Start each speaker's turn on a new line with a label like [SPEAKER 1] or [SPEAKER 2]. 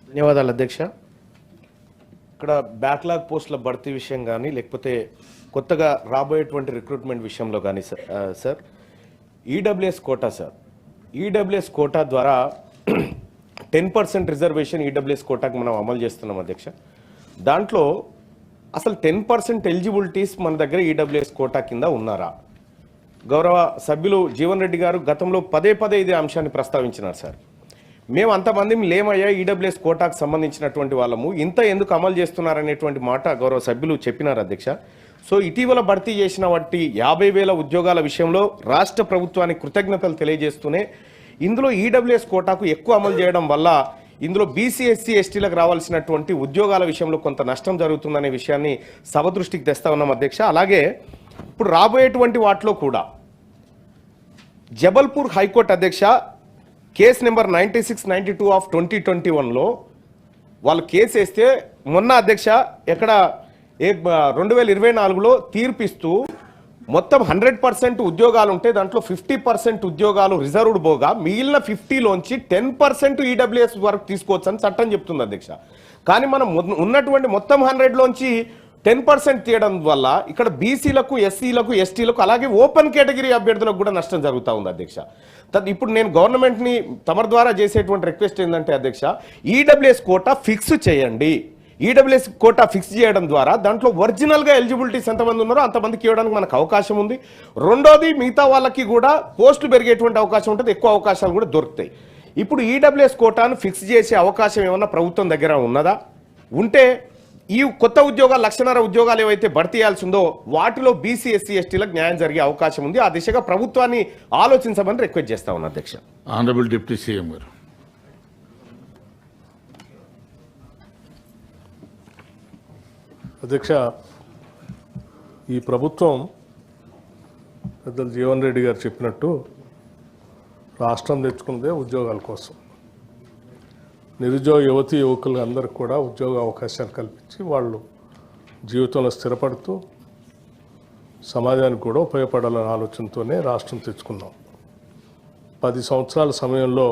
[SPEAKER 1] ధన్యవాదాలు అధ్యక్ష. ఇక్కడ బ్యాక్లాగ్ పోస్టుల భర్తీ విషయం కానీ లేకపోతే కొత్తగా రాబోయేటువంటి రిక్రూట్మెంట్ విషయంలో కానీ sir EWS quota sir EWS quota ద్వారా 10% రిజర్వేషన్ ఈడబ్ల్యూఎస్ కోటాకి మనం అమలు చేస్తున్నాం అధ్యక్ష. దాంట్లో అసలు 10% ఎలిజిబిలిటీస్ మన దగ్గర ఈడబ్ల్యూఎస్ కోటా కింద ఉన్నారా? గౌరవ సభ్యులు జీవన్ రెడ్డి గారు గతంలో పదే ఇదే అంశాన్ని ప్రస్తావించినారు సార్. మేము అంతమంది లేమయ్యా ఈడబ్ల్యూఎస్ కోటాకు సంబంధించినటువంటి వాళ్ళము, ఇంత ఎందుకు అమలు చేస్తున్నారనేటువంటి మాట గౌరవ సభ్యులు చెప్పినారు అధ్యక్ష. సో ఇటీవల భర్తీ చేసిన వాటి 50,000 ఉద్యోగాల విషయంలో రాష్ట్ర ప్రభుత్వానికి కృతజ్ఞతలు తెలియజేస్తూనే ఇందులో ఈడబ్ల్యూఎస్ కోటాకు ఎక్కువ అమలు చేయడం వల్ల ఇందులో బీసీ ఎస్సీ ఎస్టీలకు రావాల్సినటువంటి ఉద్యోగాల విషయంలో కొంత నష్టం జరుగుతుందనే విషయాన్ని సభ దృష్టికి తెస్తా ఉన్నాం అధ్యక్ష. అలాగే ఇప్పుడు రాబోయేటువంటి వాటిలో కూడా జబల్పూర్ హైకోర్టు అధ్యక్ష కేసు నెంబర్ 9692 ఆఫ్ 2021లో వాళ్ళు కేసు వేస్తే మొన్న అధ్యక్ష ఎక్కడ 2024లో తీర్పిస్తూ మొత్తం 100% ఉద్యోగాలు ఉంటే దాంట్లో 50% ఉద్యోగాలు రిజర్వ్డ్ పోగా మిగిలిన 50లోంచి 10% ఈడబ్ల్యూఎస్ వరకు తీసుకోవచ్చని చట్టం చెప్తుంది అధ్యక్ష. కానీ మనం ఉన్నటువంటి మొత్తం 100లోంచి 10% తీయడం వల్ల ఇక్కడ బీసీలకు ఎస్సీలకు ఎస్టీలకు అలాగే ఓపెన్ కేటగిరీ అభ్యర్థులకు కూడా నష్టం జరుగుతూ ఉంది అధ్యక్ష. ఇప్పుడు నేను గవర్నమెంట్ని తమ ద్వారా చేసేటువంటి రిక్వెస్ట్ ఏంటంటే అధ్యక్ష, ఈడబ్ల్యూఎస్ కోటా ఫిక్స్ చేయండి. ఈడబ్ల్యూఎస్ కోటా ఫిక్స్ చేయడం ద్వారా దాంట్లో ఒరిజినల్గా ఎలిజిబిలిటీస్ ఎంతమంది ఉన్నారో అంతమందికి ఇవ్వడానికి మనకు అవకాశం ఉంది. రెండోది మిగతా వాళ్ళకి కూడా పోస్టులు పెరిగేటువంటి అవకాశం ఉంటుంది, ఎక్కువ అవకాశాలు కూడా దొరుకుతాయి. ఇప్పుడు ఈడబ్ల్యూఎస్ కోటాను ఫిక్స్ చేసే అవకాశం ఏమన్నా ప్రభుత్వం దగ్గర ఉన్నదా? ఉంటే ఈ కొత్త ఉద్యోగాలు 1,500,000 ఉద్యోగాలు ఏవైతే భర్తీ చేయాల్సి ఉందో వాటిలో బీసీ ఎస్సీ ఎస్టీలకు న్యాయం జరిగే అవకాశం ఉంది. ఆ దిశగా ప్రభుత్వాన్ని ఆలోచించమని రిక్వెస్ట్ చేస్తా ఉన్నా అధ్యక్ష.
[SPEAKER 2] ఆనరబుల్ డిప్యూటీ సీఎం గారు.
[SPEAKER 3] అధ్యక్ష, ఈ ప్రభుత్వం పెద్దలు జీవన్ రెడ్డి గారు చెప్పినట్టు రాష్ట్రం తెచ్చుకున్నదే ఉద్యోగాల కోసం. నిరుద్యోగ యువతీ యువకులు అందరికి కూడా ఉద్యోగ అవకాశాలు కల్పించి వాళ్ళు జీవితంలో స్థిరపడుతూ సమాజానికి కూడా ఉపయోగపడాలనే ఆలోచనతోనే రాష్ట్రం తెచ్చుకున్నాం. 10 సంవత్సరాల సమయంలో